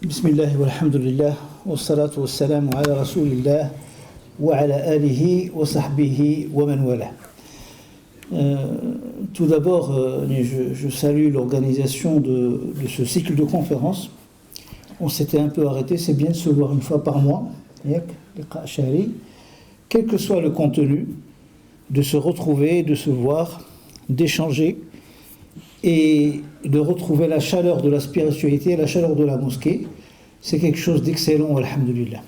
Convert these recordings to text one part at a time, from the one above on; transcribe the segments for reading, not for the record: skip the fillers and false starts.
Bismillah walhamdulillah wa salatu wa salam ala rasulillah wa ala alihi wa sahbihi wa man wala. Tout d'abord, je salue l'organisation de ce cycle de conférences. On s'était un peu arrêté, c'est bien de se voir une fois par mois, quel que soit le contenu, de se retrouver, de se voir, d'échanger et de retrouver la chaleur de la spiritualité, la chaleur de la mosquée. C'est quelque chose d'excellent, alhamdulillah.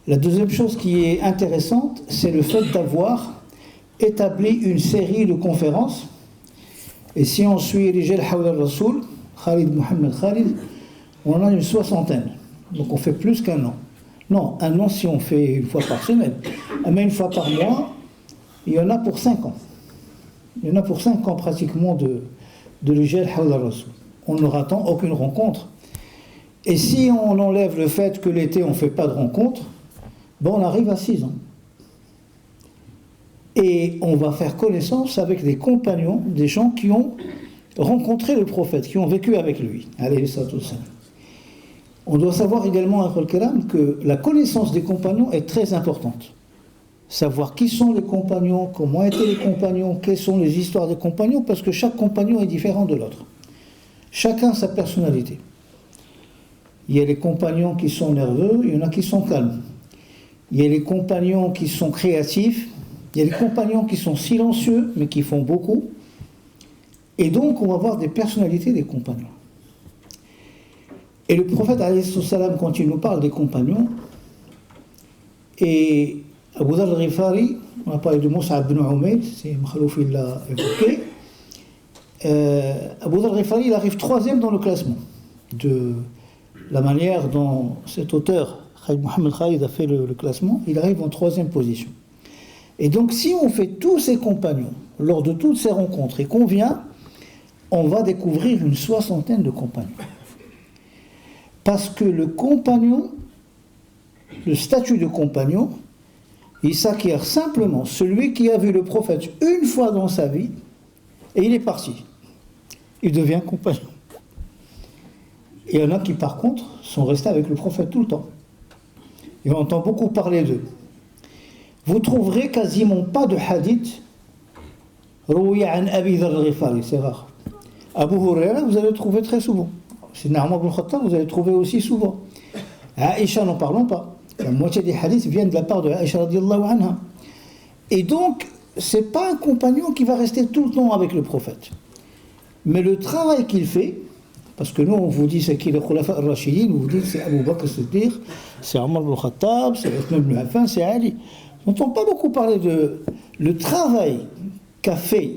La deuxième chose qui est intéressante, c'est le fait d'avoir établi une série de conférences. Et si on suit Rijal Hawla al-Rasoul, Khalid Mohamed Khalid, on en a une 60aine. Donc on fait plus qu'un an. Non, un an si on fait une fois par semaine. Mais une fois par mois, il y en a pour 5 ans. Il y en a pour 5 ans pratiquement de Rijal Hawla al-Rasoul. On ne rattend aucune rencontre. Et si on enlève le fait que l'été on ne fait pas de rencontres, on arrive à 6 ans. Et on va faire connaissance avec des compagnons, des gens qui ont rencontré le prophète, qui ont vécu avec lui. On doit savoir également, que la connaissance des compagnons est très importante. Savoir qui sont les compagnons, comment étaient les compagnons, quelles sont les histoires des compagnons, parce que chaque compagnon est différent de l'autre. Chacun a sa personnalité. Il y a les compagnons qui sont nerveux, il y en a qui sont calmes. Il y a les compagnons qui sont créatifs, il y a les compagnons qui sont silencieux, mais qui font beaucoup. Et donc, on va voir des personnalités des compagnons. Et le prophète, quand il nous parle des compagnons, et Abu Dharr al-Ghifari, on a parlé de Mus'ab ibn Umayr, c'est Makhlouf il l'a évoqué, Abu Dharr al-Ghifari, il arrive 3e dans le classement, de la manière dont cet auteur, Khalid Mohamed Khalid, a fait le classement, il arrive en 3e position. Et donc, si on fait tous ces compagnons, lors de toutes ces rencontres, et qu'on vient, on va découvrir une 60aine de compagnons. Parce que le compagnon, le statut de compagnon, il s'acquiert simplement celui qui a vu le prophète une fois dans sa vie, et il est parti. Il devient compagnon. Et il y en a qui, par contre, sont restés avec le prophète tout le temps. Et on entend beaucoup parler d'eux. Vous trouverez quasiment pas de hadith rouya an Abi Dharr al-Ghifari, c'est rare. Abu Huraira, vous allez le trouver très souvent. C'est Omar ibn Khattab, vous allez le trouver aussi souvent. Aïcha, n'en parlons pas. La moitié des hadiths viennent de la part de Aïcha radiyallahu anha. Et donc, c'est pas un compagnon qui va rester tout le temps avec le prophète. Mais le travail qu'il fait, parce que nous, on vous dit c'est qui le Khulafa al-Rashidin, on vous dit c'est Abu Bakr as-Siddiq, c'est Omar ibn Khattab, c'est Uthman ibn Affan, c'est Ali. On n'entend pas beaucoup parler de le travail qu'a fait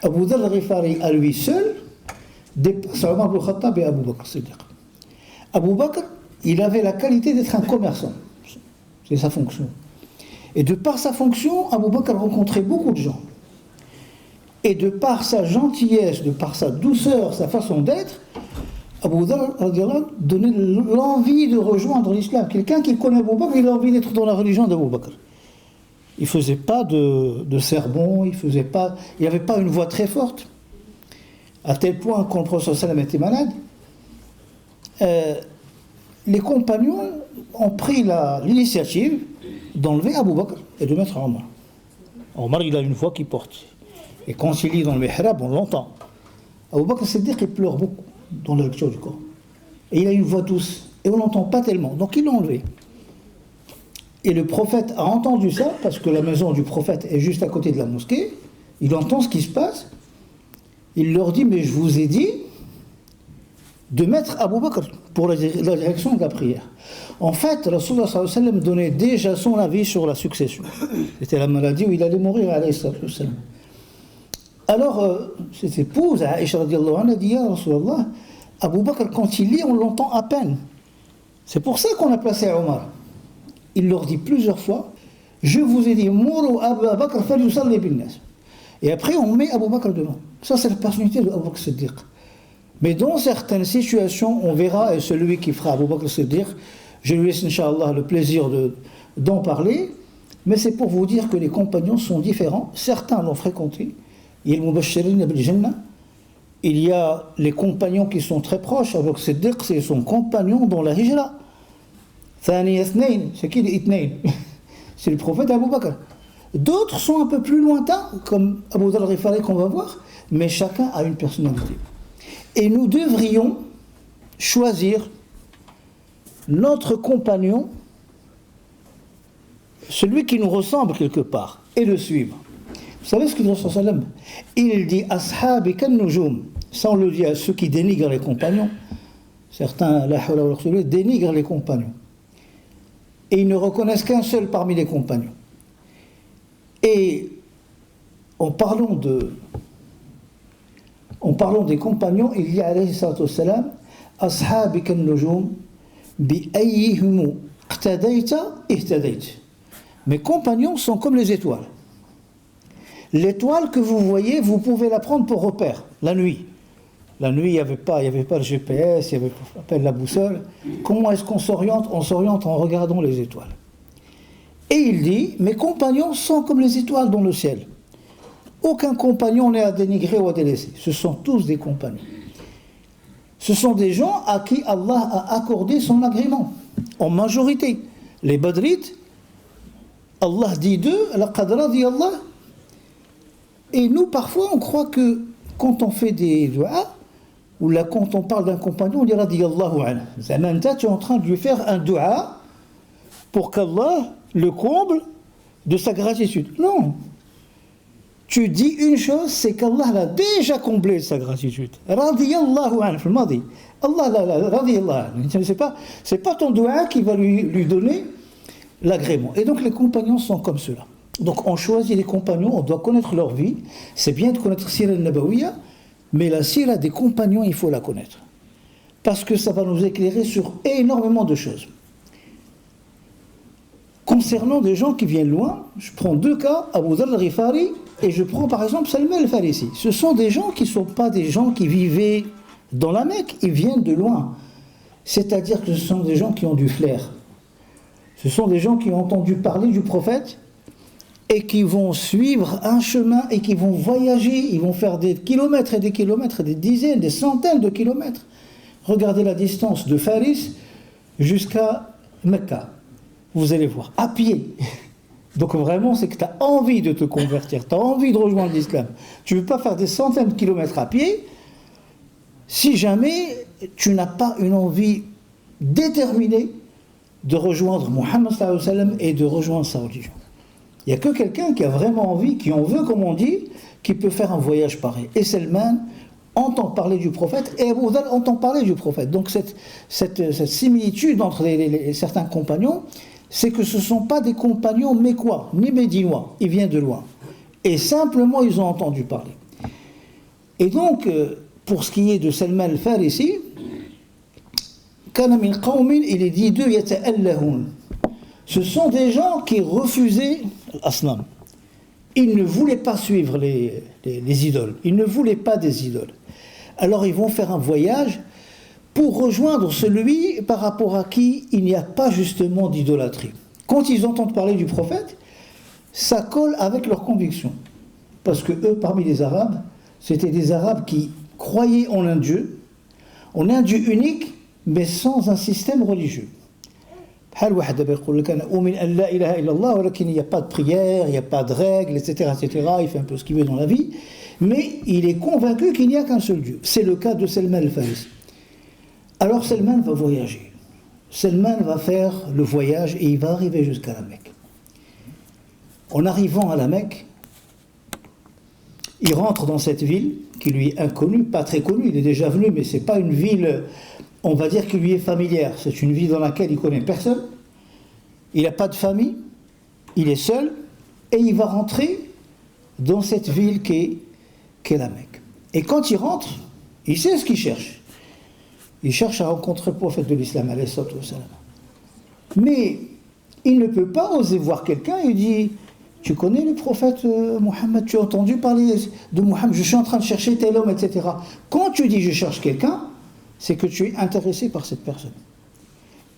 Abu Dharr al-Ghifari à lui seul, dépasse Omar ibn Khattab et Abu Bakr as-Siddiq. Abu Bakr, il avait la qualité d'être un commerçant. C'est sa fonction. Et de par sa fonction, Abu Bakr rencontrait beaucoup de gens. Et de par sa gentillesse, de par sa douceur, sa façon d'être, Abu Dharr donnait l'envie de rejoindre l'islam. Quelqu'un qui connaît Abu Bakr, il a envie d'être dans la religion d'Abu Bakr. Il ne faisait pas de sermon, il n'avait pas une voix très forte. À tel point, quand le prophète sallam était malade, les compagnons ont pris l'initiative d'enlever Abu Bakr et de mettre Omar. Omar, il a une voix qui porte. Et quand il lit dans le mihrab, on l'entend. Abu Bakr Siddiq, il pleure beaucoup dans la lecture du Coran. Et il a une voix douce. Et on l'entend pas tellement. Donc il l'a enlevé. Et le prophète a entendu ça, parce que la maison du prophète est juste à côté de la mosquée. Il entend ce qui se passe. Il leur dit, mais je vous ai dit de mettre Abu Bakr pour la direction de la prière. En fait, Rasulullah sallallahu alayhi wa sallam donnait déjà son avis sur la succession. C'était la maladie où il allait mourir, alayhi sallam. Alors, cette épouse, Aïcha radiyallahu anha, a dit, ya Rasulallah, Abu Bakr, quand il lit, on l'entend à peine. C'est pour ça qu'on a placé Omar. Il leur dit plusieurs fois, je vous ai dit, Mourou Abu Bakr fal yusalli bin nas. Et après, on met Abu Bakr devant. Ça, c'est la personnalité de Abu Bakr Siddiq. Mais dans certaines situations, on verra, et celui qui fera Abu Bakr Siddiq, je lui laisse, Inch'Allah, le plaisir d'en parler, mais c'est pour vous dire que les compagnons sont différents. Certains l'ont fréquenté. Il y a le Mubashirin bil Jannah, il y a les compagnons qui sont très proches. Alors Siddiq, c'est son compagnon dans la Hijra. Thani Ithnain, c'est qui les Ithnain? C'est le prophète Abu Bakr. D'autres sont un peu plus lointains, comme Abu Dharr al-Ghifari qu'on va voir, mais chacun a une personnalité. Et nous devrions choisir notre compagnon, celui qui nous ressemble quelque part, et le suivre. Vous savez ce qu'il dit sallallahu alayhi wa sallam? Il dit Ashabi kan nujum. Ça on le dit à ceux qui dénigrent les compagnons. Certains la hawla wa la quwwata dénigrent les compagnons. Et ils ne reconnaissent qu'un seul parmi les compagnons. Et en parlant des compagnons, il dit alayhi salatu wassalam Ashabi kan nujum bi ayyihim iqtadayta ihtadayta. Mes compagnons sont comme les étoiles. L'étoile que vous voyez, vous pouvez la prendre pour repère, la nuit. La nuit, il n'y avait pas le GPS, il n'y avait pas la boussole. Comment est-ce qu'on s'oriente? On s'oriente en regardant les étoiles. Et il dit, mes compagnons sont comme les étoiles dans le ciel. Aucun compagnon n'est à dénigrer ou à délaisser. Ce sont tous des compagnons. Ce sont des gens à qui Allah a accordé son agrément, en majorité. Les Badrites, Allah dit d'eux, laqad radiyallah. Et nous, parfois, on croit que quand on fait des du'a, ou là, quand on parle d'un compagnon, on dit radiyallahu anhu. Zamanta, tu es en train de lui faire un du'a pour qu'Allah le comble de sa gratitude. Non. Tu dis une chose, c'est qu'Allah l'a déjà comblé sa gratitude. Radiyallahu anhu, le madi. Allah, radiyallahu anhu. C'est pas ton du'a qui va lui donner l'agrément. Et donc les compagnons sont comme cela. Donc on choisit les compagnons, on doit connaître leur vie. C'est bien de connaître Sira al-Nabawiyya, mais la Sira des compagnons, il faut la connaître. Parce que ça va nous éclairer sur énormément de choses. Concernant des gens qui viennent loin, je prends deux cas, Abu Dharr al-Ghifari, et je prends par exemple Salman al-Farisi. Ce sont des gens qui ne sont pas des gens qui vivaient dans la Mecque, ils viennent de loin. C'est-à-dire que ce sont des gens qui ont du flair. Ce sont des gens qui ont entendu parler du prophète, et qui vont suivre un chemin et qui vont voyager, ils vont faire des kilomètres et des dizaines, des centaines de kilomètres. Regardez la distance de Faris jusqu'à Mecca. Vous allez voir, à pied. Donc vraiment, c'est que tu as envie de te convertir, tu as envie de rejoindre l'islam. Tu ne veux pas faire des centaines de kilomètres à pied si jamais tu n'as pas une envie déterminée de rejoindre Muhammad sallallahu alayhi wa sallam et de rejoindre sa religion. Il n'y a que quelqu'un qui a vraiment envie, qui en veut, comme on dit, qui peut faire un voyage pareil. Et Salman entend parler du prophète, et Abu Dharr entend parler du prophète. Donc cette similitude entre certains compagnons, c'est que ce ne sont pas des compagnons mécois, ni médinois, ils viennent de loin. Et simplement, ils ont entendu parler. Et donc, pour ce qui est de Salman al-Farisi, kana min qawmin, il est dit d'eux, yata'allahun. Ce sont des gens qui refusaient l'asnam. Ils ne voulaient pas suivre les idoles. Ils ne voulaient pas des idoles. Alors ils vont faire un voyage pour rejoindre celui par rapport à qui il n'y a pas justement d'idolâtrie. Quand ils entendent parler du prophète, ça colle avec leurs convictions. Parce que eux, parmi les Arabes, c'était des Arabes qui croyaient en un Dieu unique, mais sans un système religieux. Il n'y a pas de prière, il n'y a pas de règles, etc., etc. Il fait un peu ce qu'il veut dans la vie, mais il est convaincu qu'il n'y a qu'un seul Dieu. C'est le cas de Salman al-Farisi. Alors Salman va voyager. Salman va faire le voyage et il va arriver jusqu'à la Mecque. En arrivant à la Mecque, il rentre dans cette ville qui lui est inconnue, pas très connue, il est déjà venu, mais ce n'est pas une ville, on va dire, qui lui est familière. C'est une ville dans laquelle il ne connaît personne, il n'a pas de famille, il est seul, et il va rentrer dans cette ville qu'est la Mecque. Et quand il rentre, il sait ce qu'il cherche. Il cherche à rencontrer le prophète de l'islam, alayhi salatu wassalam. Mais il ne peut pas oser voir quelqu'un, il dit... Tu connais le prophète Mohammed, tu as entendu parler de Mohammed, je suis en train de chercher tel homme, etc. Quand tu dis je cherche quelqu'un, c'est que tu es intéressé par cette personne.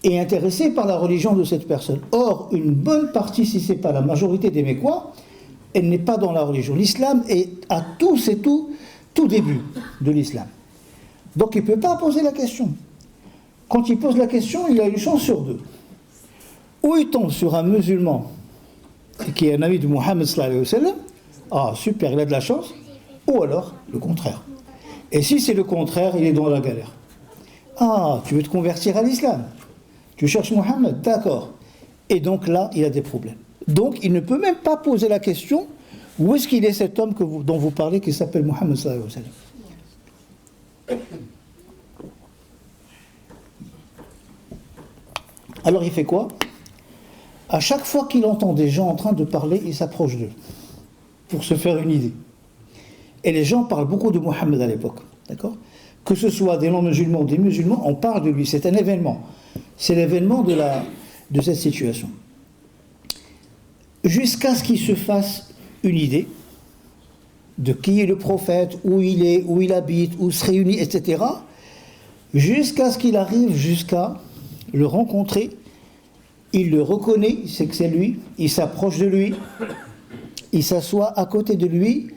Et intéressé par la religion de cette personne. Or, une bonne partie, si ce n'est pas la majorité des Mécois, elle n'est pas dans la religion. L'islam est à tous et tout tout début de l'islam. Donc il ne peut pas poser la question. Quand il pose la question, il a une chance sur deux. Ou il tombe sur un musulman qui est un ami de Mohammed sallallahu alayhi wa sallam, ah super, il a de la chance, ou alors le contraire. Et si c'est le contraire, il est dans la galère. Ah, tu veux te convertir à l'islam, tu cherches Mohammed, d'accord. Et donc là, il a des problèmes. Donc il ne peut même pas poser la question, où est-ce qu'il est cet homme dont vous parlez qui s'appelle Mohammed sallallahu alayhi wa sallam. Alors il fait quoi? À chaque fois qu'il entend des gens en train de parler, il s'approche d'eux pour se faire une idée. Et les gens parlent beaucoup de Mohammed à l'époque, d'accord? Que ce soit des non-musulmans ou des musulmans, on parle de lui, c'est un événement. C'est l'événement de cette situation. Jusqu'à ce qu'il se fasse une idée de qui est le prophète, où il habite, où se réunit, etc. Jusqu'à ce qu'il arrive jusqu'à le rencontrer, il le reconnaît, il sait que c'est lui, il s'approche de lui, il s'assoit à côté de lui,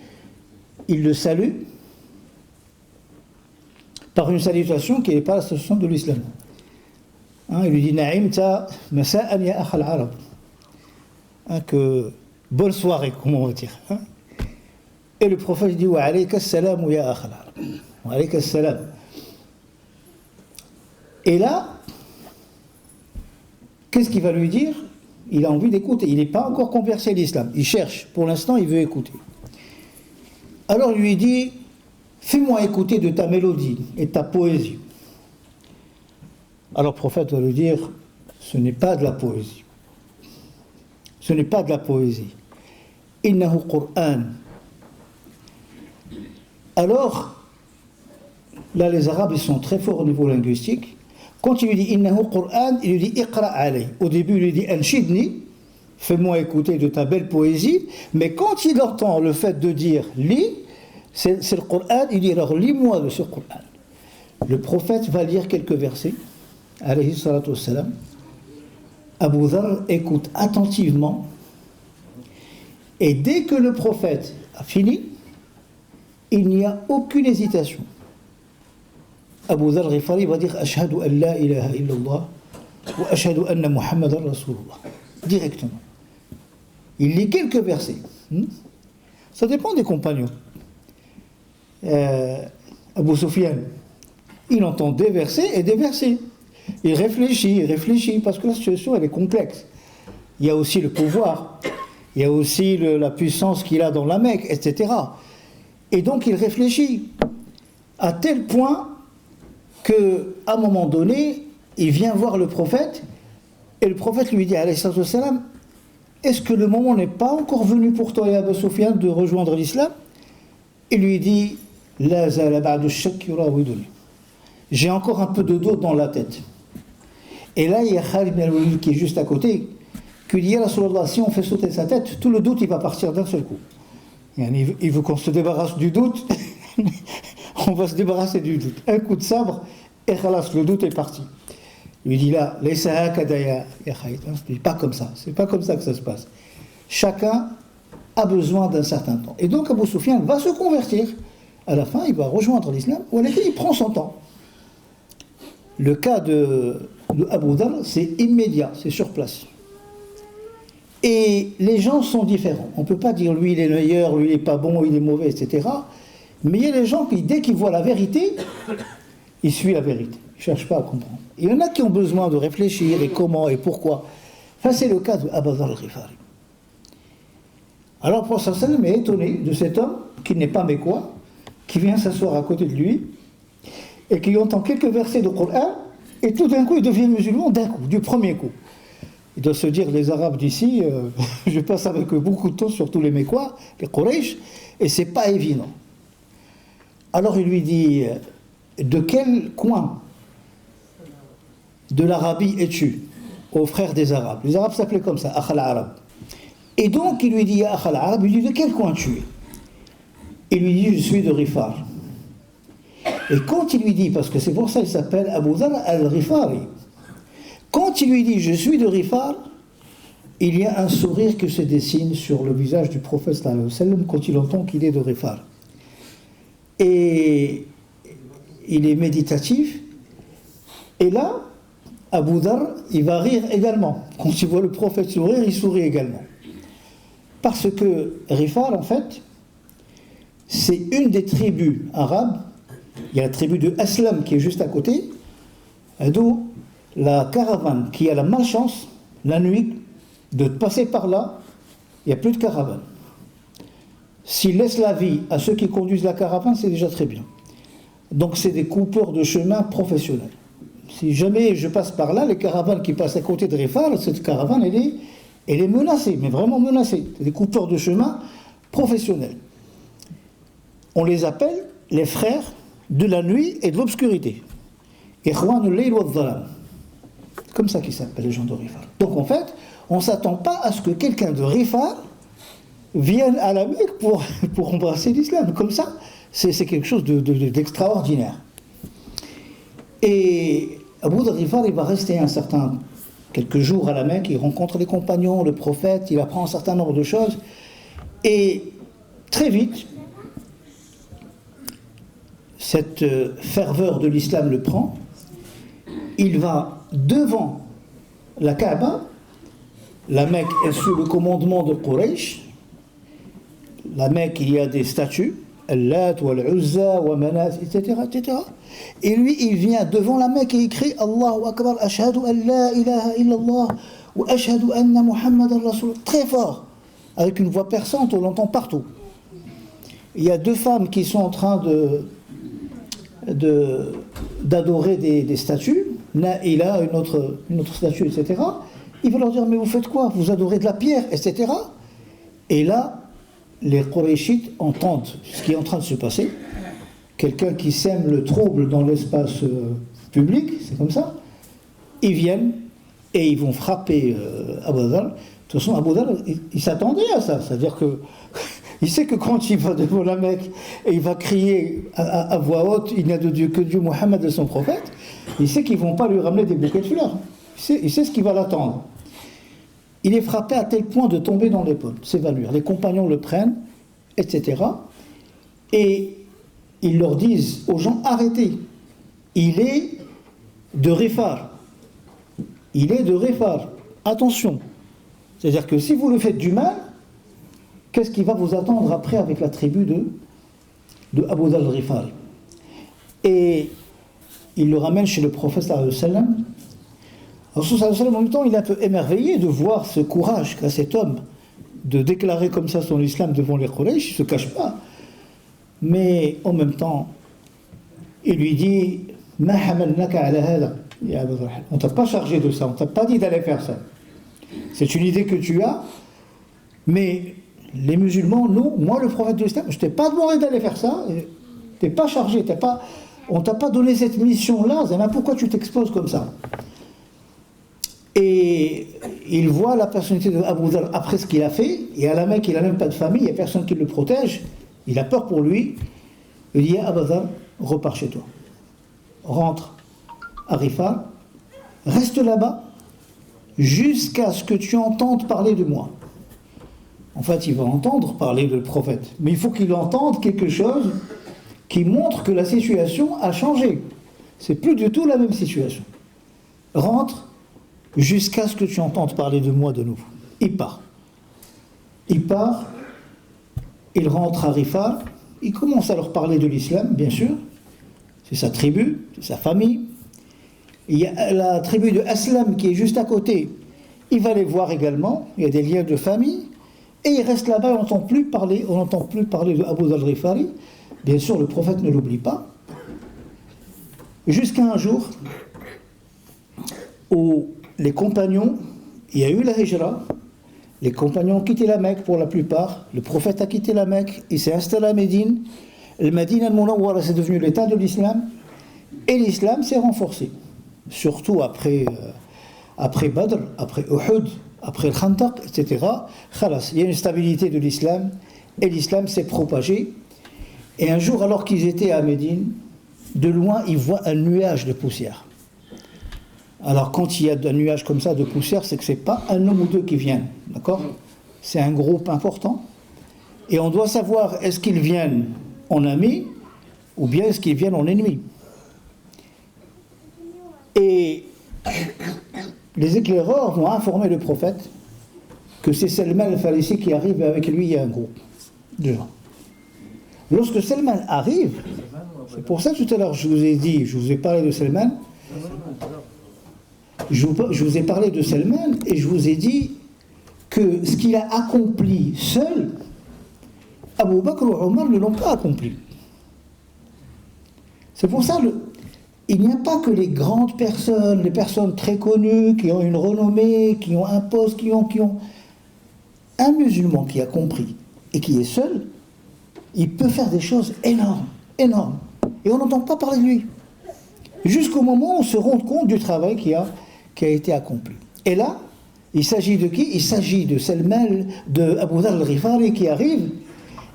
il le salue par une salutation qui n'est pas la salutation de l'islam. Il lui dit Na'imta masa'an ya akhal arab. Que bonne soirée, comment on va dire. Et le prophète dit Wa alayka salam ya akhal arab. Wa alayka salam. Et là, qu'est-ce qu'il va lui dire? Il a envie d'écouter. Il n'est pas encore converti à l'islam. Il cherche. Pour l'instant, il veut écouter. Alors il lui dit, fais-moi écouter de ta mélodie et ta poésie. Alors le prophète va lui dire, ce n'est pas de la poésie. Ce n'est pas de la poésie. Innahu Qur'an. Alors, là les Arabes, ils sont très forts au niveau linguistique. Quand il lui dit Innahu Qur'an, il lui dit Iqra alay. Au début, il lui dit Anshidni, fais-moi écouter de ta belle poésie. Mais quand il entend le fait de dire lis, c'est le Qur'an, il dit alors lis-moi de ce Qur'an. Le prophète va lire quelques versets, alayhi salatu wassalam. Abu Dharr écoute attentivement. Et dès que le prophète a fini, il n'y a aucune hésitation. Abu Dharr Ghifari va dire Ashhadu an la ilaha illallah wa ashhadu anna Muhammadan Rasulullah. Directement. Il lit quelques versets. Ça dépend des compagnons. Abu Sufyan, il entend des versets et des versets. Il réfléchit, parce que la situation elle est complexe. Il y a aussi le pouvoir, il y a aussi la puissance qu'il a dans la Mecque, etc. Et donc il réfléchit à tel point qu'à un moment donné, il vient voir le prophète, et le prophète lui dit, alayhi salatu wassalam, est-ce que le moment n'est pas encore venu pour toi, Abu Sufyan, de rejoindre l'islam? Il lui dit, la zala ba'du shak yurawiduni. J'ai encore un peu de doute dans la tête. Et là, il y a Khalid bin al-Walid qui est juste à côté, qui dit, ya Rasulallah, si on fait sauter sa tête, tout le doute, il va partir d'un seul coup. Il veut qu'on se débarrasse du doute. On va se débarrasser du doute. Un coup de sabre, et khalas, le doute est parti. Il lui dit là, laysa hakada ya Khalid. C'est pas comme ça. C'est pas comme ça que ça se passe. Chacun a besoin d'un certain temps. Et donc Abu Sufyan va se convertir. À la fin, il va rejoindre l'islam. Ou à l'époque, il prend son temps. Le cas de Abu Dharr, c'est immédiat, c'est sur place. Et les gens sont différents. On ne peut pas dire lui il est meilleur, lui il n'est pas bon, il est mauvais, etc. Mais il y a des gens qui, dès qu'ils voient la vérité, ils suivent la vérité. Ils ne cherchent pas à comprendre. Il y en a qui ont besoin de réfléchir et comment et pourquoi. Enfin, c'est le cas de Abu Dharr al-Ghifari. Alors, le prophète sallam est étonné de cet homme qui n'est pas mécois, qui vient s'asseoir à côté de lui et qui entend quelques versets du Coran et tout d'un coup il devient musulman d'un coup, du premier coup. Il doit se dire, les Arabes d'ici, je passe avec eux beaucoup de temps, surtout les Mécois, les Quraysh, et c'est pas évident. Alors il lui dit, de quel coin de l'Arabie es-tu? Aux frères des Arabes. Les Arabes s'appelaient comme ça, Akhal Arab. Et donc il lui dit, Akhal Arab, il lui dit, de quel coin tu es? Il lui dit, je suis de Rifar. Et quand il lui dit, parce que c'est pour ça qu'il s'appelle Abu Dharr al-Ghifari, quand il lui dit, je suis de Rifar, il y a un sourire qui se dessine sur le visage du prophète sallallahu alayhi wa sallam quand il entend qu'il est de Rifar. et il est méditatif. Et là, Abu Dharr, il va rire également. Quand il voit le prophète sourire, il sourit également. Parce que Rifar, en fait, c'est une des tribus arabes. Il y a la tribu de Aslam qui est juste à côté, d'où la caravane qui a la malchance, la nuit, de passer par là, il n'y a plus de caravane. S'il laisse la vie à ceux qui conduisent la caravane, c'est déjà très bien. Donc c'est des coupeurs de chemin professionnels. Si jamais je passe par là, les caravanes qui passent à côté de Rifar, cette caravane, elle est menacée, mais vraiment menacée. C'est des coupeurs de chemin professionnels. On les appelle les frères de la nuit et de l'obscurité. Ikhwanul layl wa dhalam. Comme ça qu'ils s'appellent les gens de Rifar. Donc en fait, on ne s'attend pas à ce que quelqu'un de Rifar vienne à la Mecque pour embrasser l'islam. Comme ça, c'est quelque chose d'extraordinaire. Et Abu Dharr Rifar, il va rester quelques jours à la Mecque, il rencontre les compagnons, le prophète, il apprend un certain nombre de choses. Et très vite, cette ferveur de l'islam le prend. Il va devant la Kaaba. La Mecque est sous le commandement de Quraysh. La Mecque, il y a des statues, Al-Lat, Al-Uzza, Manat, etc., etc. Et lui, il vient devant la Mecque et il crie Allahu Akbar, Ashhadu an la ilaha illallah, ou Ashhadu anna Muhammadan Rasul. Très fort, avec une voix perçante, on l'entend partout. Il y a deux femmes qui sont en train d'adorer des statues, Naïla, une autre statue, etc. Il va leur dire, mais vous faites quoi? Vous adorez de la pierre, etc. Et là, les Qurayshites entendent ce qui est en train de se passer. Quelqu'un qui sème le trouble dans l'espace public, c'est comme ça. Ils viennent et ils vont frapper Abu Dharr. De toute façon, Abu Dharr, il s'attendait à ça. C'est-à-dire que il sait que quand il va devant la Mecque et il va crier à voix haute, il n'y a de Dieu que Dieu, Mohammed et son prophète, il sait qu'ils ne vont pas lui ramener des bouquets de fleurs. Il sait ce qui va l'attendre. Il est frappé à tel point de tomber dans l'épaule, s'évanouir. Les compagnons le prennent, etc. Et ils leur disent aux gens, arrêtez. Il est de Rifar. Il est de Rifar. Attention. C'est-à-dire que si vous lui faites du mal, qu'est-ce qui va vous attendre après avec la tribu de Abu Dharr al-Rifari? Et il le ramène chez le prophète sallallahu alayhi wa sallam. Rasul sallallahu alayhi wa sallam, en même temps, il est un peu émerveillé de voir ce courage qu'a cet homme de déclarer comme ça son islam devant les Quraysh, il ne se cache pas. Mais en même temps, il lui dit Ma hamalnaka ala hada, ya Abu Dharr. On ne t'a pas chargé de ça, on ne t'a pas dit d'aller faire ça. C'est une idée que tu as, mais les musulmans, non, moi le prophète de l'islam, je ne t'ai pas demandé d'aller faire ça, tu n'es pas chargé, on ne t'a pas donné cette mission-là, pourquoi tu t'exposes comme ça? Et il voit la personnalité d'Abu Dharr après ce qu'il a fait, et à la Mecque, il n'a même pas de famille, il n'y a personne qui le protège, il a peur pour lui, il dit Abu Dharr, repars chez toi, rentre à Rifar, reste là-bas, jusqu'à ce que tu entendes parler de moi. En fait, il va entendre parler de le prophète, mais il faut qu'il entende quelque chose qui montre que la situation a changé. C'est plus du tout la même situation. Rentre jusqu'à ce que tu entendes parler de moi de nouveau. Il part. Il part, il rentre à Rifar, il commence à leur parler de l'islam, bien sûr. C'est sa tribu, c'est sa famille. Il y a la tribu de Aslam qui est juste à côté. Il va les voir également, il y a des liens de famille. Et il reste là-bas, on n'entend plus parler de Abu Dharr al-Rifari. Bien sûr, le prophète ne l'oublie pas. Jusqu'à un jour où les compagnons, il y a eu la hijra, les compagnons ont quitté la Mecque pour la plupart, le prophète a quitté la Mecque, il s'est installé à Médine, le Médine al-Munawwara c'est devenu l'état de l'islam, et l'islam s'est renforcé, surtout après Badr, après Uhud, après le Khandaq, etc. Khalas, il y a une stabilité de l'islam, et l'islam s'est propagé. Et un jour, alors qu'ils étaient à Médine, de loin, ils voient un nuage de poussière. Alors, quand il y a un nuage comme ça de poussière, c'est que ce n'est pas un homme ou deux qui viennent, d'accord? C'est un groupe important. Et on doit savoir, est-ce qu'ils viennent en amis, ou bien est-ce qu'ils viennent en ennemi? Et les éclaireurs vont informer le prophète que c'est Salman al-Farisi qui arrive et avec lui il y a un groupe de gens. Lorsque Salman arrive, c'est pour ça que tout à l'heure je vous ai parlé de Salman, je vous ai parlé de Salman et je vous ai dit que ce qu'il a accompli seul, Abu Bakr ou Omar ne l'ont pas accompli. C'est pour ça il n'y a pas que les grandes personnes, les personnes très connues, qui ont une renommée, qui ont un poste, qui ont... Un musulman qui a compris et qui est seul, il peut faire des choses énormes, énormes. Et on n'entend pas parler de lui. Jusqu'au moment où on se rend compte du travail qui a été accompli. Et là, il s'agit de qui? Il s'agit de Salman, de Abu Dharr al-Ghifari qui arrive,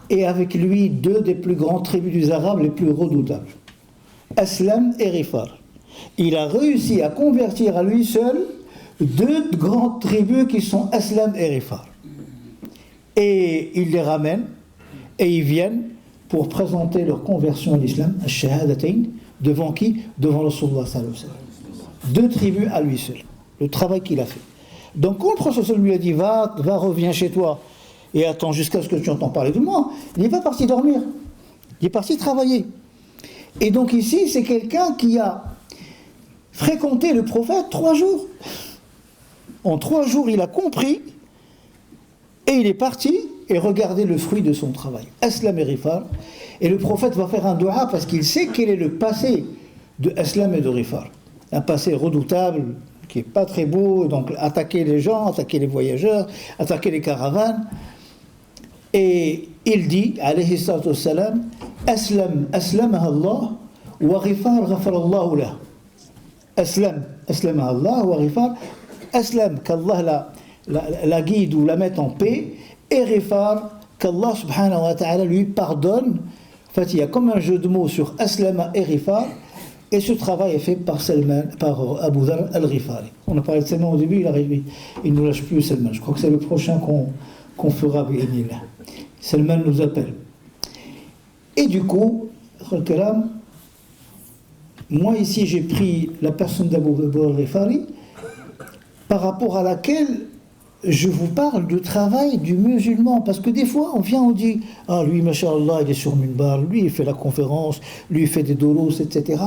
et avec lui deux des plus grandes tribus des Arabes les plus redoutables. Aslam et Ghifar. Il a réussi à convertir à lui seul deux grandes tribus qui sont Aslam et Ghifar. Et il les ramène, et ils viennent pour présenter leur conversion à l'islam, à Shahadatayn, devant qui? Devant Rasulullah sallallahu alayhi wa sallam. Deux tribus à lui seul. Le travail qu'il a fait. Donc quand le prophète lui a dit va, reviens chez toi et attends jusqu'à ce que tu entends parler de moi, il n'est pas parti dormir. Il est parti travailler. Et donc ici, c'est quelqu'un qui a fréquenté le prophète 3 jours. En 3 jours, il a compris et il est parti et regardez le fruit de son travail. Aslam et Ghifar. Et le prophète va faire un dua parce qu'il sait quel est le passé de Aslam et de Ghifar. Un passé redoutable, qui n'est pas très beau, donc attaquer les gens, attaquer les voyageurs, attaquer les caravanes. Et il dit, alayhi salatu wassalam, Aslamaha Allah, wa Ghifar ghafarallahu lah. Aslamaha Allah, wa Ghifar, Aslam, qu'Allah la guide ou la mette en paix, et Ghifar, qu'Allah subhanahu wa ta'ala lui pardonne. En fait, il y a comme un jeu de mots sur Aslama et Ghifar, et ce travail est fait par Abu Dharr al-Ghifari. On a parlé de Salman au début, il ne nous lâche plus Salman. Je crois que c'est le prochain qu'on fera avec Anil. Salman nous appelle. Et du coup, moi ici j'ai pris la personne d'Abu Dharr al-Ghifari par rapport à laquelle je vous parle du travail du musulman, parce que des fois on vient, on dit ah lui machallah il est sur minbar, lui il fait la conférence, lui il fait des dolos, etc.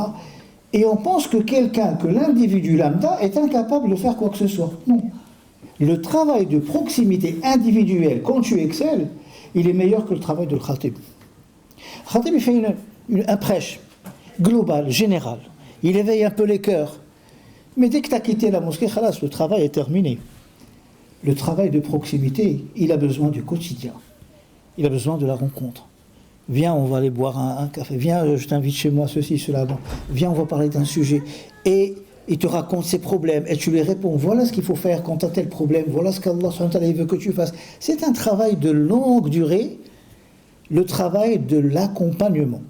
Et on pense que l'individu lambda est incapable de faire quoi que ce soit. Non. Le travail de proximité individuelle, quand tu excelles, il est meilleur que le travail de Khatib. Khatib il fait un prêche global, général. Il éveille un peu les cœurs. Mais dès que tu as quitté la mosquée, khalas, le travail est terminé. Le travail de proximité, il a besoin du quotidien. Il a besoin de la rencontre. Viens, on va aller boire un café. Viens, je t'invite chez moi, ceci, cela. Viens, on va parler d'un sujet. Et il te raconte ses problèmes et tu lui réponds. Voilà ce qu'il faut faire quand tu as tel problème. Voilà ce qu'Allah veut que tu fasses. C'est un travail de longue durée, le travail de l'accompagnement.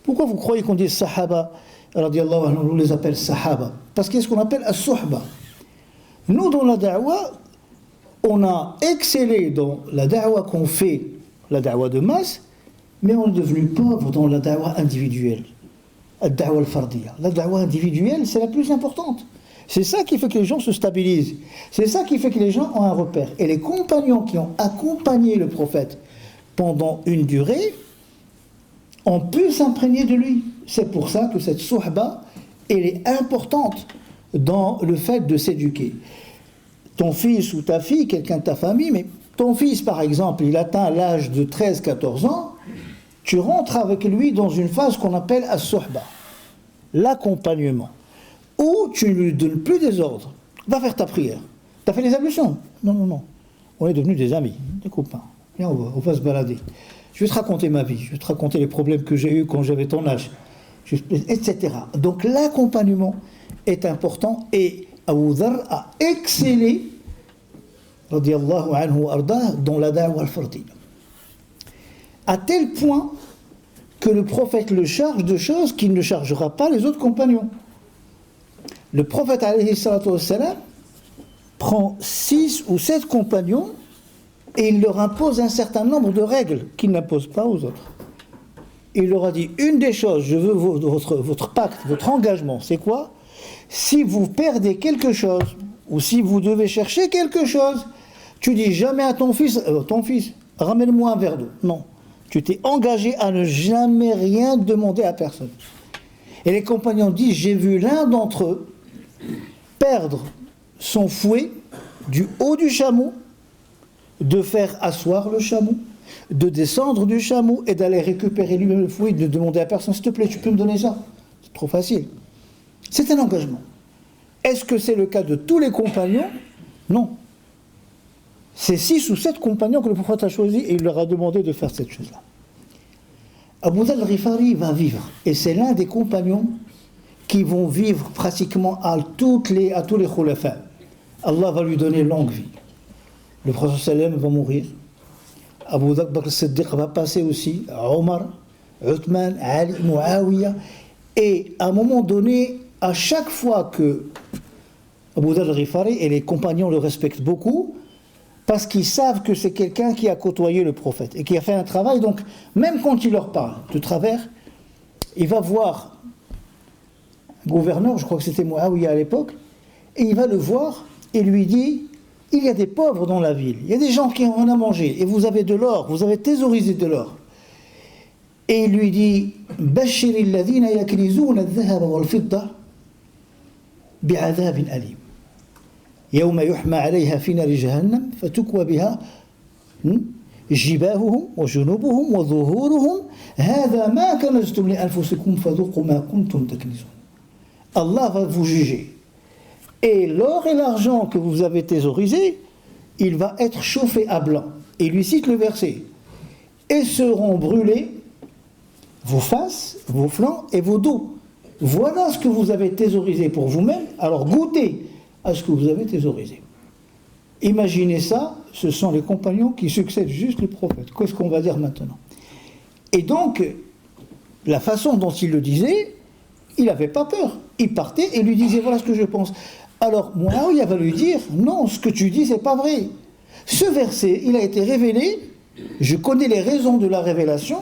Pourquoi vous croyez qu'on dit Sahaba, radiallahu anhu, on les appelle Sahaba? Parce qu'il y a ce qu'on appelle As-Suhba. Nous, dans la da'wa, on a excellé dans la da'wa qu'on fait, la da'wa de masse, mais on est devenu pauvre dans la da'wa individuelle. La da'wa al-fardiyya. La da'wa individuelle, c'est la plus importante. C'est ça qui fait que les gens se stabilisent. C'est ça qui fait que les gens ont un repère. Et les compagnons qui ont accompagné le prophète pendant une durée ont pu s'imprégner de lui. C'est pour ça que cette suhba, elle est importante dans le fait de s'éduquer. Ton fils ou ta fille, quelqu'un de ta famille, mais ton fils par exemple, il atteint l'âge de 13-14 ans, tu rentres avec lui dans une phase qu'on appelle as-suhba, l'accompagnement, où tu ne lui donnes plus des ordres. Va faire ta prière. Tu as fait les ablutions? Non. On est devenus des amis, des copains. Viens, on va se balader. Je vais te raconter ma vie, je vais te raconter les problèmes que j'ai eus quand j'avais ton âge, etc. Donc l'accompagnement est important et Abu Dharr a excellé, radiyallahu anhu wa ardah, dans la da'wa al-fardiyya. À tel point que le prophète le charge de choses qu'il ne chargera pas les autres compagnons. Le prophète, alayhi salatu wassalam, prend 6 ou 7 compagnons et il leur impose un certain nombre de règles qu'il n'impose pas aux autres. il leur a dit, une des choses, je veux votre pacte, votre engagement, c'est quoi? Si vous perdez quelque chose, ou si vous devez chercher quelque chose, tu dis jamais à ton fils, ramène-moi un verre d'eau. Non. Tu t'es engagé à ne jamais rien demander à personne. Et les compagnons disent, j'ai vu l'un d'entre eux perdre son fouet du haut du chameau, de faire asseoir le chameau, de descendre du chameau et d'aller récupérer lui-même le fouet, de demander à personne, s'il te plaît, tu peux me donner ça? C'est trop facile. C'est un engagement. Est-ce que c'est le cas de tous les compagnons? Non. C'est 6 ou 7 compagnons que le prophète a choisi et il leur a demandé de faire cette chose-là. Abu Dharr al-Ghifari va vivre, et c'est l'un des compagnons qui vont vivre pratiquement à tous les khulafa. Allah va lui donner longue vie. Le prophète sallam va mourir. Abu Bakr al-Siddiq va passer aussi, Omar, Uthman, Ali, Muawiyah. Et à un moment donné, à chaque fois que Abu Dharr al-Ghifari et les compagnons le respectent beaucoup, parce qu'ils savent que c'est quelqu'un qui a côtoyé le prophète et qui a fait un travail, donc même quand il leur parle de travers, il va voir un gouverneur, je crois que c'était Muawiyah à l'époque, et il va le voir et lui dit, il y a des pauvres dans la ville, il y a des gens qui ont rien à manger, et vous avez de l'or, vous avez thésaurisé de l'or. Et il lui dit, Bashir alladhina yaknizuna al-dhahaba wal-fidda bi'adhabin alim. يوم يحمى عليها في نار جهنم فتكوى بها جباههم وجنوبهم وظهورهم هذا ما كنزتم لأنفسكم فذوقوا ما كنتم تكنزون. Allah va vous juger. Et l'or et l'argent que vous avez thésaurisé, il va être chauffé à blanc. Et il lui cite le verset. Et seront brûlés vos faces, vos flancs et vos dos. Voilà ce que vous avez thésaurisé pour vous-même. Alors goûtez à ce que vous avez thésaurisé. Imaginez ça, ce sont les compagnons qui succèdent juste le prophète. Qu'est-ce qu'on va dire maintenant? Et donc, la façon dont il le disait, il n'avait pas peur. Il partait et lui disait, voilà ce que je pense. Alors, Muawiyah va lui dire, non, ce que tu dis, c'est pas vrai. Ce verset, il a été révélé, je connais les raisons de la révélation,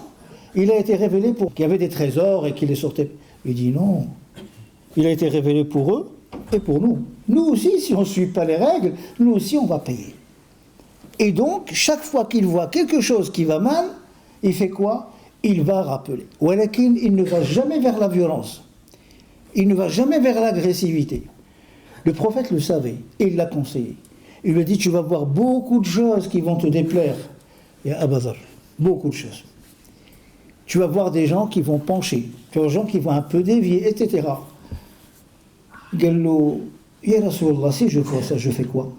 il a été révélé pour qu'il y avait des trésors et qu'il les sortait. Il dit, non, il a été révélé pour eux et pour nous. Nous aussi, si on ne suit pas les règles, nous aussi on va payer. Et donc, chaque fois qu'il voit quelque chose qui va mal, il fait quoi? Il va rappeler. Walakin, il ne va jamais vers la violence. Il ne va jamais vers l'agressivité. Le prophète le savait et il l'a conseillé. Il lui a dit, tu vas voir beaucoup de choses qui vont te déplaire. Et à Abu Dharr, beaucoup de choses. Tu vas voir des gens qui vont pencher, tu vas voir des gens qui vont un peu dévier, etc. Gallo, Ya Rasulallah, si je vois ça, je fais quoi?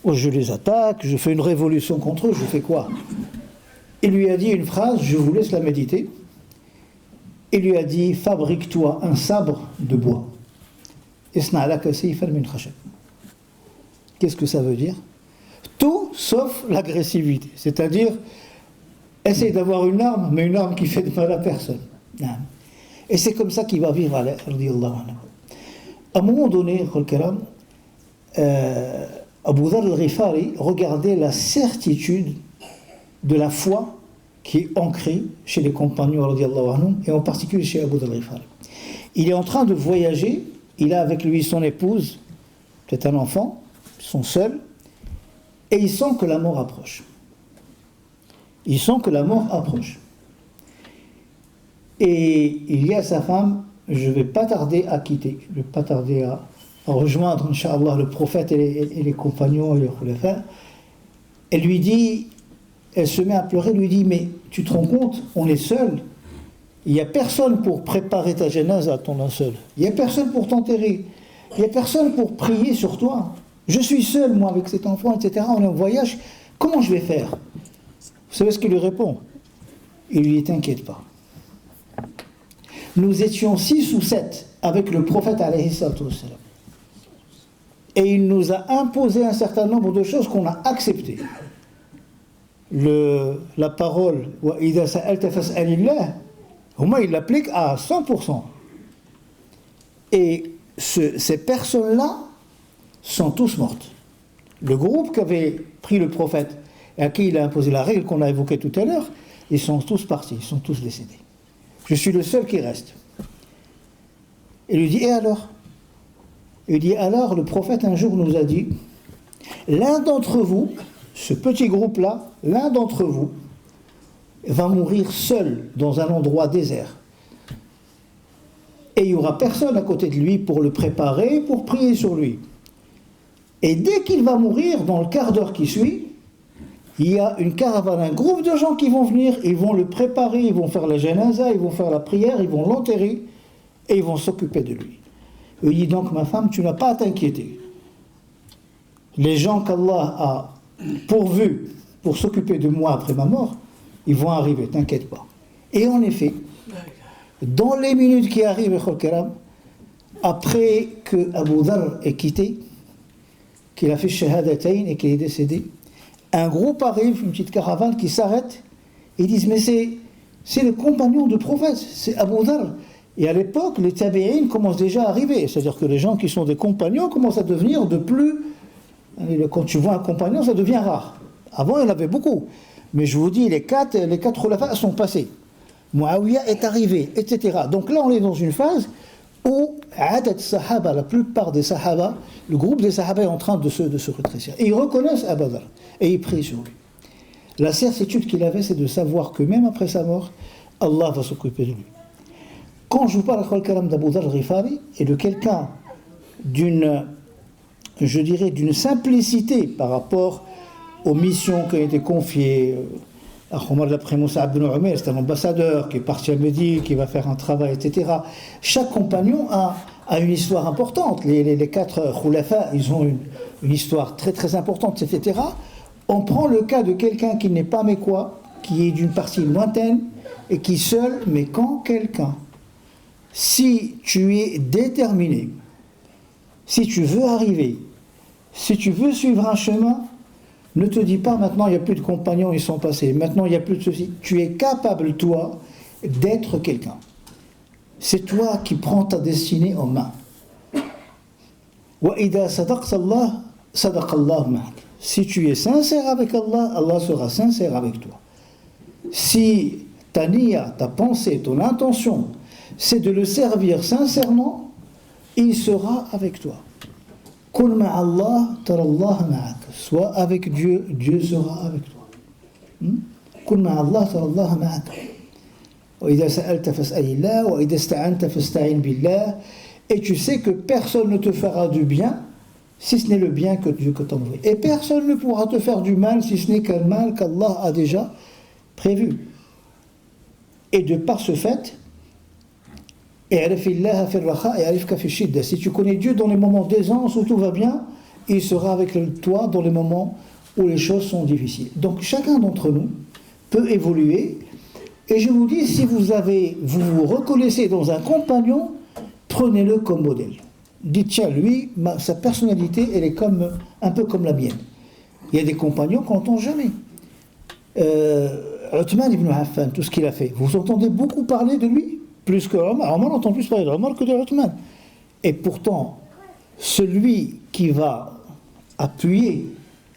Oh, je les attaque, je fais une révolution contre eux, je fais quoi? Il lui a dit une phrase, je vous laisse la méditer. Il lui a dit, fabrique-toi un sabre de bois. Isna laka sayfan min khashab. Qu'est-ce que ça veut dire? Tout sauf l'agressivité. C'est-à-dire, essaye d'avoir une arme, mais une arme qui fait de mal à personne. Et c'est comme ça qu'il va vivre, radiyallahu anhu. À un moment donné, Abu Dharr al-Ghifari regardait la certitude de la foi qui est ancrée chez les compagnons, radiyallahu anhu, et en particulier chez Abu Dharr al-Ghifari. Il est en train de voyager, il a avec lui son épouse, peut-être un enfant, ils sont seuls, et il sent que la mort approche. Il sent que la mort approche. Et il dit à sa femme, je ne vais pas tarder à quitter, je ne vais pas tarder à rejoindre, Inch'Allah, le prophète et les compagnons et les khulafa. Elle lui dit, elle se met à pleurer, lui dit, mais tu te rends compte, on est seuls, il n'y a personne pour préparer ta janaza à ton linceul, il n'y a personne pour t'enterrer, il n'y a personne pour prier sur toi, je suis seul, moi, avec cet enfant, etc., on est en voyage, comment je vais faire? Vous savez ce qu'il lui répond? Il lui dit, t'inquiète pas. Nous étions 6 ou 7 avec le prophète alayhi salatu wassalam. Et il nous a imposé un certain nombre de choses qu'on a acceptées. La parole, wa idha sa'alta fas'alillah, il l'applique à 100%. Et ces personnes-là sont tous mortes. Le groupe qui avait pris le prophète et à qui il a imposé la règle qu'on a évoquée tout à l'heure, Ils sont tous partis, ils sont tous décédés. Je suis le seul qui reste. Il lui dit, et alors? Il dit, alors le prophète un jour nous a dit, l'un d'entre vous, ce petit groupe-là, l'un d'entre vous va mourir seul dans un endroit désert. Et il n'y aura personne à côté de lui pour le préparer, pour prier sur lui. Et dès qu'il va mourir, dans le quart d'heure qui suit, il y a une caravane, un groupe de gens qui vont venir, ils vont le préparer, ils vont faire la janaza, ils vont faire la prière, ils vont l'enterrer et ils vont s'occuper de lui. Il dit donc, ma femme, tu n'as pas à t'inquiéter. Les gens qu'Allah a pourvus pour s'occuper de moi après ma mort, ils vont arriver, t'inquiète pas. Et en effet, dans les minutes qui arrivent, après que Abu Dharr ait quitté, qu'il a fait shahadatayn et qu'il est décédé, un groupe arrive, une petite caravane qui s'arrête, et ils disent, mais c'est le compagnon du prophète, c'est Abu Dharr. Et à l'époque, les tabi'in commencent déjà à arriver, c'est-à-dire que les gens qui sont des compagnons commencent à devenir de plus... Quand tu vois un compagnon, ça devient rare. Avant, il y en avait beaucoup. Mais je vous dis, les quatre khulafas sont passés. Muawiyah est arrivé, etc. Donc là, on est dans une phase où Adat Sahaba, la plupart des Sahaba, le groupe des Sahaba est en train de se rétrécir. Et ils reconnaissent Abu Dharr et ils prient sur lui. La certitude qu'il avait, c'est de savoir que même après sa mort, Allah va s'occuper de lui. Quand je vous parle d'Abu Dharr al-Ghifari et de quelqu'un d'une simplicité par rapport aux missions qui ont été confiées, à Omar d'après Moussa ibn Umayr, c'est un ambassadeur qui est parti à Médine, qui va faire un travail, etc. Chaque compagnon a une histoire importante. Les quatre khulafas, ils ont une histoire très très importante, etc. On prend le cas de quelqu'un qui n'est pas mécois, qui est d'une partie lointaine, et qui seul, mais quand quelqu'un, si tu es déterminé, si tu veux arriver, si tu veux suivre un chemin, ne te dis pas maintenant il n'y a plus de compagnons, ils sont passés, maintenant il n'y a plus de ceci. Tu es capable, toi, d'être quelqu'un. C'est toi qui prends ta destinée en main. Si tu es sincère avec Allah, Allah sera sincère avec toi. Si ta niya, ta pensée, ton intention, c'est de le servir sincèrement, il sera avec toi. Kul ma'allah, tarallah ma'ak. Sois avec Dieu, Dieu sera avec toi. Kul ma'allah, tarallah ma'ak. Wa idha sa'alta fas'alillah, wa idha ista'anta fasta'in billah. Et tu sais que personne ne te fera du bien si ce n'est le bien que Dieu t'a envoyé. Et personne ne pourra te faire du mal si ce n'est qu'un mal qu'Allah a déjà prévu. Et de par ce fait, si tu connais Dieu dans les moments d'aisance où tout va bien, il sera avec toi dans les moments où les choses sont difficiles. Donc chacun d'entre nous peut évoluer. Et je vous dis, si vous vous reconnaissez dans un compagnon, prenez-le comme modèle. Dites, tiens, lui, sa personnalité, elle est un peu comme la mienne. Il y a des compagnons qu'on n'entend jamais. Uthman ibn Affan, tout ce qu'il a fait, vous entendez beaucoup parler de lui, plus que Omar. Omar entend plus parler de Omar que de Uthman. Et pourtant, celui qui va appuyer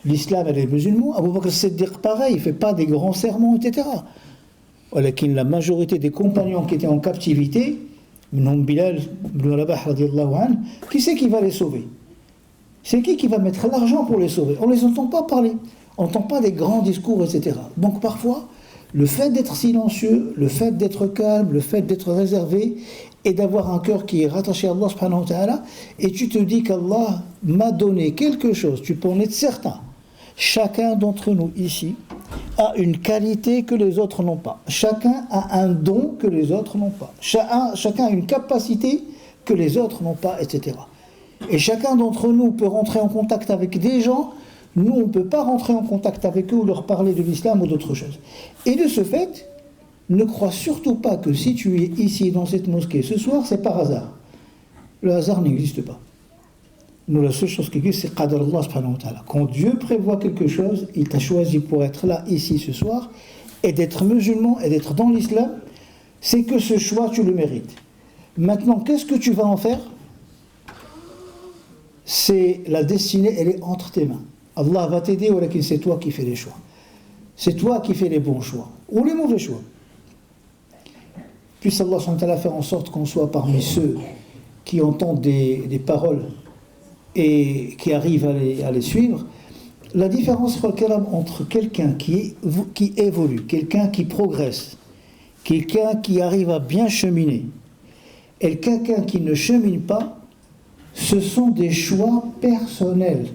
l'islam et les musulmans, Abu Bakr as-Siddiq, pareil, il ne fait pas des grands sermons, etc. La majorité des compagnons qui étaient en captivité, Bilal ibn Rabah, qui c'est qui va les sauver? C'est qui va mettre l'argent pour les sauver? On ne les entend pas parler, on n'entend pas des grands discours, etc. Donc parfois, le fait d'être silencieux, le fait d'être calme, le fait d'être réservé, et d'avoir un cœur qui est rattaché à Allah subhanahu wa ta'ala, et tu te dis qu'Allah m'a donné quelque chose, tu peux en être certain. Chacun d'entre nous ici a une qualité que les autres n'ont pas. Chacun a un don que les autres n'ont pas. Chacun a une capacité que les autres n'ont pas, etc. Et chacun d'entre nous peut rentrer en contact avec des gens, nous on ne peut pas rentrer en contact avec eux ou leur parler de l'islam ou d'autre chose. Et de ce fait, ne crois surtout pas que si tu es ici dans cette mosquée ce soir, c'est par hasard. Le hasard n'existe pas. Nous, la seule chose qui existe, c'est Qadar Allah subhanahu wa ta'ala. Quand Dieu prévoit quelque chose, il t'a choisi pour être là, ici, ce soir, et d'être musulman, et d'être dans l'islam, c'est que ce choix, tu le mérites. Maintenant, qu'est-ce que tu vas en faire? C'est la destinée, elle est entre tes mains. Allah va t'aider, ou c'est toi qui fais les choix. C'est toi qui fais les bons choix ou les mauvais choix. Puisse Allah subhanahu wa ta'ala faire en sorte qu'on soit parmi ceux qui entendent des paroles et qui arrivent à les suivre. La différence entre quelqu'un qui évolue, quelqu'un qui progresse, quelqu'un qui arrive à bien cheminer et quelqu'un qui ne chemine pas, ce sont des choix personnels.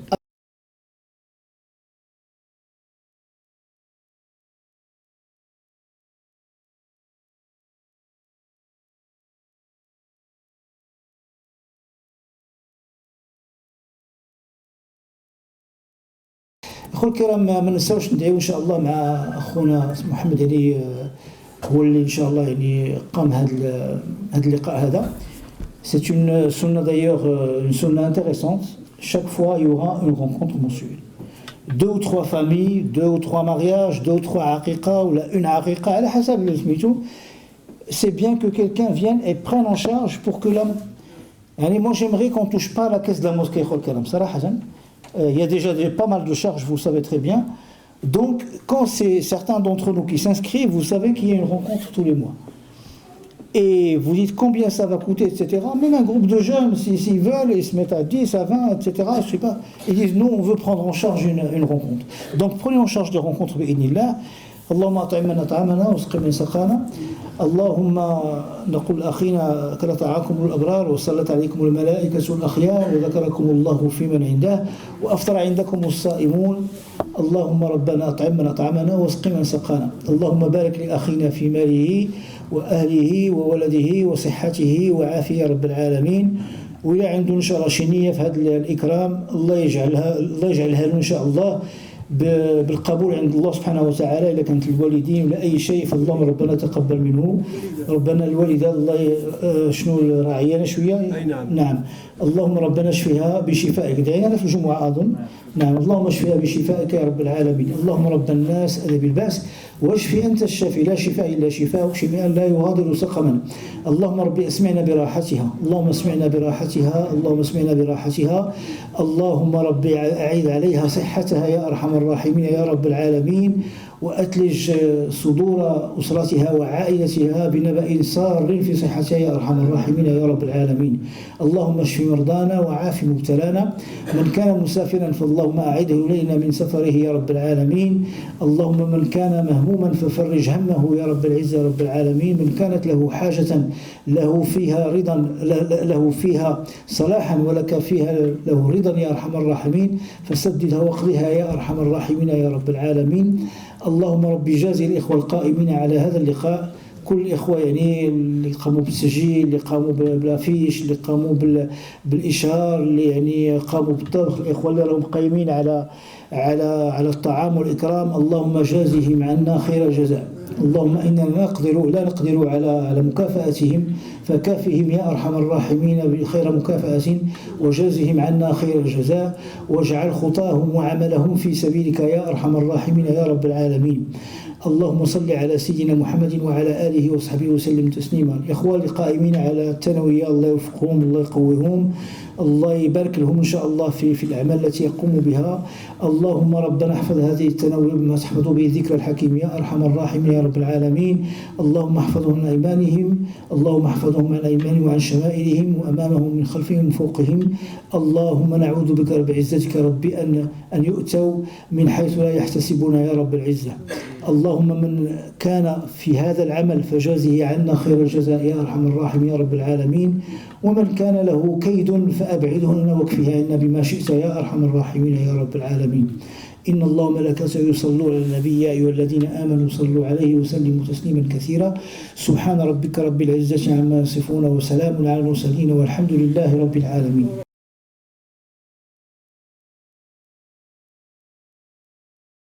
أخوة الكرام ما نساوش ندعيو إن شاء الله مع أخونا محمد علي هو اللي إن شاء الله يعني قام هذا اللقاء هذا. C'est une sunna d'ailleurs, une sunna intéressante. Chaque fois, il y aura une rencontre mensuelle. 2 ou 3 familles, 2 ou 3 mariages, 2 ou 3 aqiqa, ou une aqiqa, à la hasab le smito. C'est bien que quelqu'un vienne et prenne en charge pour que l'homme... Moi, j'aimerais qu'on ne touche pas à la caisse de la mosquée. Il y a déjà pas mal de charges, vous le savez très bien. Donc, quand c'est certains d'entre nous qui s'inscrivent, vous savez qu'il y a une rencontre tous les mois. Et vous dites combien ça va coûter, etc. Même un groupe de jeunes, s'ils veulent, ils se mettent à 10, à 20, etc. Je sais pas. Ils disent, nous, on veut prendre en charge une rencontre. Donc, prenez en charge des rencontres, bi'idhnillah. اللهم أطعمنا طعامنا واسق من سقانا اللهم نقول أخينا كلا طاعكم الأبرار وصلت عليكم الملائكة الأخيار وذكركم الله في من عنده وأفطر عندكم الصائمون اللهم ربنا أطعمنا طعامنا واسق من سقانا اللهم بارك لأخينا في ماله وأهله وولده وصحته وعافية رب العالمين وإلى عنده إن شاء الله شنية في هذا الإكرام الله يجعلها له إن شاء الله بالقبول عند الله سبحانه وتعالى. إذا كانت الوالدين ولا أي شيء فاللهم ربنا تقبل منه. ربنا الوالدة الله شنو راعينا شوية. نعم اللهم ربنا اشفها بشفائك. دعينا في الجمعة أظن. نعم اللهم اشفها بشفائك يا رب العالمين. اللهم رب الناس أذهب الباس واشفي أنت الشافي لا شفاء إلا شفاءك شفاء لا يغادر سقما. اللهم ربي اسمعنا براحتها. اللهم اسمعنا براحتها. اللهم اسمعنا براحتها. اللهم ربي أعيد عليها صحتها يا أرحم الراحمين يا رب العالمين وأتلج صدور أسرتها وعائلتها بنبأ سار في صحتها يا أرحم الراحمين يا رب العالمين. اللهم اشف مرضانا وعاف مبتلانا. من كان مسافرا فاللهم أعده إلينا من سفره يا رب العالمين. اللهم من كان مهموما ففرج همه يا رب العزة يا رب العالمين. من كانت له حاجة له فيها رضا له فيها صلاحا ولك فيها له رضا يا أرحم الراحمين فسددها واقضها يا أرحم الراحمين يا رب العالمين. اللهم ربي جازي الإخوة القائمين على هذا اللقاء كل الإخوة يعني اللي قاموا بالتسجيل اللي قاموا بالافيش اللي قاموا بالإشهار اللي يعني قاموا بالطبخ الإخوة اللي راهم قايمين على الطعام والإكرام اللهم جازهم عنا خير الجزاء. اللهم إننا لا نقدر على مكافأتهم فكافهم يا أرحم الراحمين بخير مكافأة وجازهم عنا خير الجزاء واجعل خطاهم وعملهم في سبيلك يا أرحم الراحمين يا رب العالمين. اللهم صل على سيدنا محمد وعلى آله وصحبه وسلم تسليما. إخواني القائمين على الثانوية الله يوفقهم الله يقويهم الله يبارك لهم إن شاء الله في الأعمال التي يقوموا بها. اللهم ربنا احفظ هذه الثانوية بما تحفظ به الذكر الحكيم يا أرحم الراحمين يا رب العالمين. اللهم احفظهم عن أيمانهم اللهم احفظهم عن أيمانهم وعن شمائلهم وأمامهم من خلفهم وفوقهم. اللهم نعوذ بك رب عزتك ربي أن يؤتوا من حيث لا يحتسبون يا رب العزة. اللهم من كان في هذا العمل فجازه عنا خير الجزاء يا أرحم الراحمين يا رب العالمين. ومن كان له كيد فأبعده عنا واكفه عنا بما شئت يا أرحم الراحمين يا رب العالمين. إن الله وملائكته يصلون على النبي يا أيها الذين آمنوا صلوا عليه وسلموا تسليما كثيرا. سبحان ربك رب العزة عما يصفون وسلام على المرسلين والحمد لله رب العالمين.